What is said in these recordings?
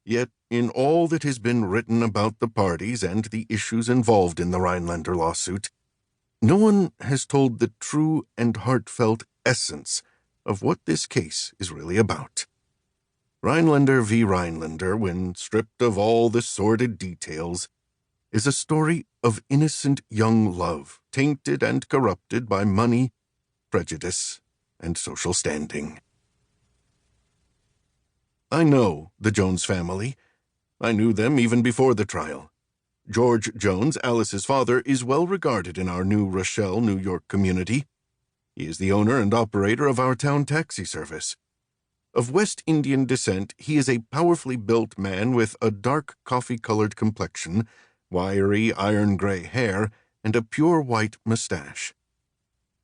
Yet, in all that has been written about the parties and the issues involved in the Rhinelander lawsuit, no one has told the true and heartfelt essence of what this case is really about. Rhinelander v. Rhinelander, when stripped of all the sordid details, is a story of innocent young love, tainted and corrupted by money, prejudice, and social standing. I know the Jones family. I knew them even before the trial. George Jones, Alice's father, is well regarded in our New Rochelle, New York community. He is the owner and operator of our town taxi service. Of West Indian descent, he is a powerfully built man with a dark coffee-colored complexion, wiry iron-gray hair, and a pure white mustache.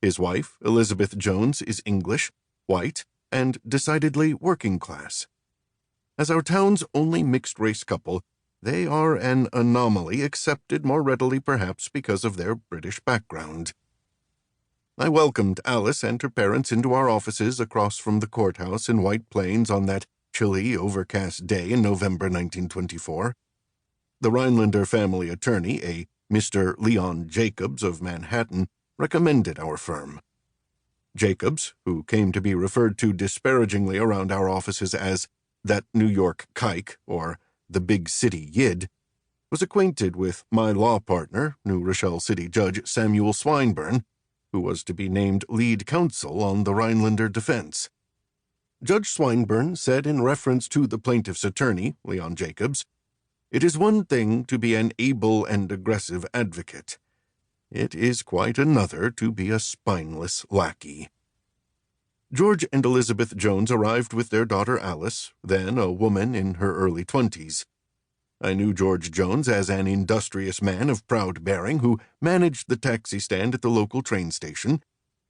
His wife, Elizabeth Jones, is English, white, and decidedly working class. As our town's only mixed-race couple, they are an anomaly, accepted more readily perhaps because of their British background. I welcomed Alice and her parents into our offices across from the courthouse in White Plains on that chilly, overcast day in November 1924. The Rhinelander family attorney, a Mr. Leon Jacobs of Manhattan, recommended our firm. Jacobs, who came to be referred to disparagingly around our offices as that New York kike, or the big city yid, was acquainted with my law partner, New Rochelle City Judge Samuel Swinburne, who was to be named lead counsel on the Rhinelander defense. Judge Swinburne said in reference to the plaintiff's attorney, Leon Jacobs, "It is one thing to be an able and aggressive advocate. It is quite another to be a spineless lackey." George and Elizabeth Jones arrived with their daughter Alice, then a woman in her early 20s. I knew George Jones as an industrious man of proud bearing who managed the taxi stand at the local train station,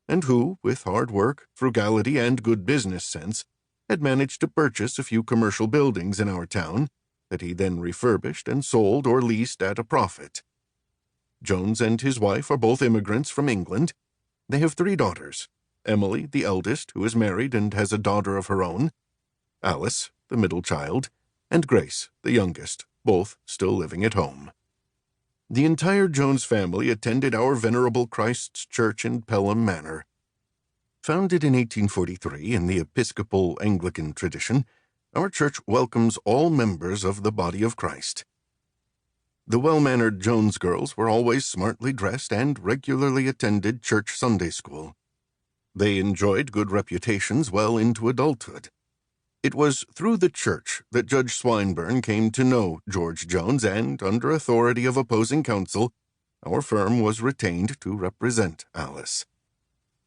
and who, with hard work, frugality, and good business sense, had managed to purchase a few commercial buildings in our town that he then refurbished and sold or leased at a profit. Jones and his wife are both immigrants from England. They have 3 daughters: Emily, the eldest, who is married and has a daughter of her own; Alice, the middle child; and Grace, the youngest, both still living at home. The entire Jones family attended our venerable Christ's Church in Pelham Manor. Founded in 1843 in the Episcopal Anglican tradition, our church welcomes all members of the body of Christ. The well-mannered Jones girls were always smartly dressed and regularly attended church Sunday school. They enjoyed good reputations well into adulthood. It was through the church that Judge Swinburne came to know George Jones, and, under authority of opposing counsel, our firm was retained to represent Alice.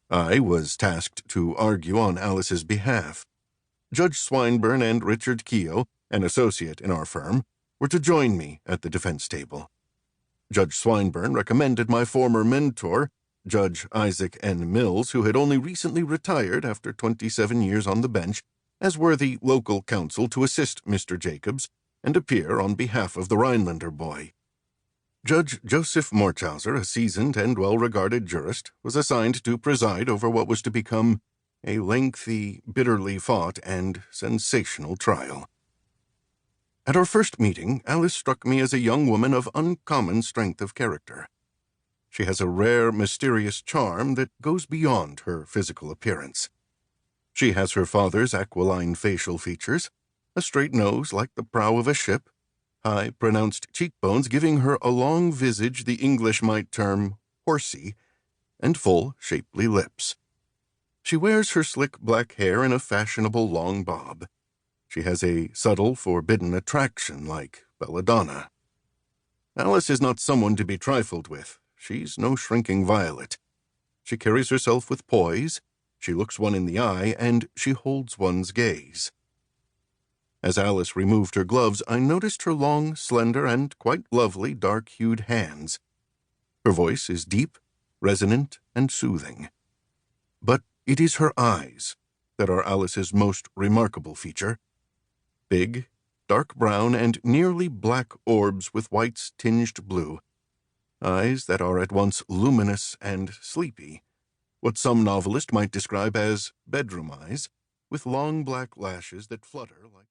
I was tasked to argue on Alice's behalf. Judge Swinburne and Richard Keogh, an associate in our firm, were to join me at the defense table. Judge Swinburne recommended my former mentor, Judge Isaac N. Mills, who had only recently retired after 27 years on the bench, as worthy local counsel to assist Mr. Jacobs and appear on behalf of the Rhinelander boy. Judge Joseph Morchauser, a seasoned and well-regarded jurist, was assigned to preside over what was to become a lengthy, bitterly fought, and sensational trial. At our first meeting, Alice struck me as a young woman of uncommon strength of character. She has a rare, mysterious charm that goes beyond her physical appearance. She has her father's aquiline facial features, a straight nose like the prow of a ship, high, pronounced cheekbones giving her a long visage the English might term horsey, and full, shapely lips. She wears her slick black hair in a fashionable long bob. She has a subtle, forbidden attraction like belladonna. Alice is not someone to be trifled with. She's no shrinking violet. She carries herself with poise, she looks one in the eye, and she holds one's gaze. As Alice removed her gloves, I noticed her long, slender, and quite lovely dark-hued hands. Her voice is deep, resonant, and soothing. But it is her eyes that are Alice's most remarkable feature. Big, dark brown, and nearly black orbs with whites tinged blue. Eyes that are at once luminous and sleepy, what some novelist might describe as bedroom eyes, with long black lashes that flutter like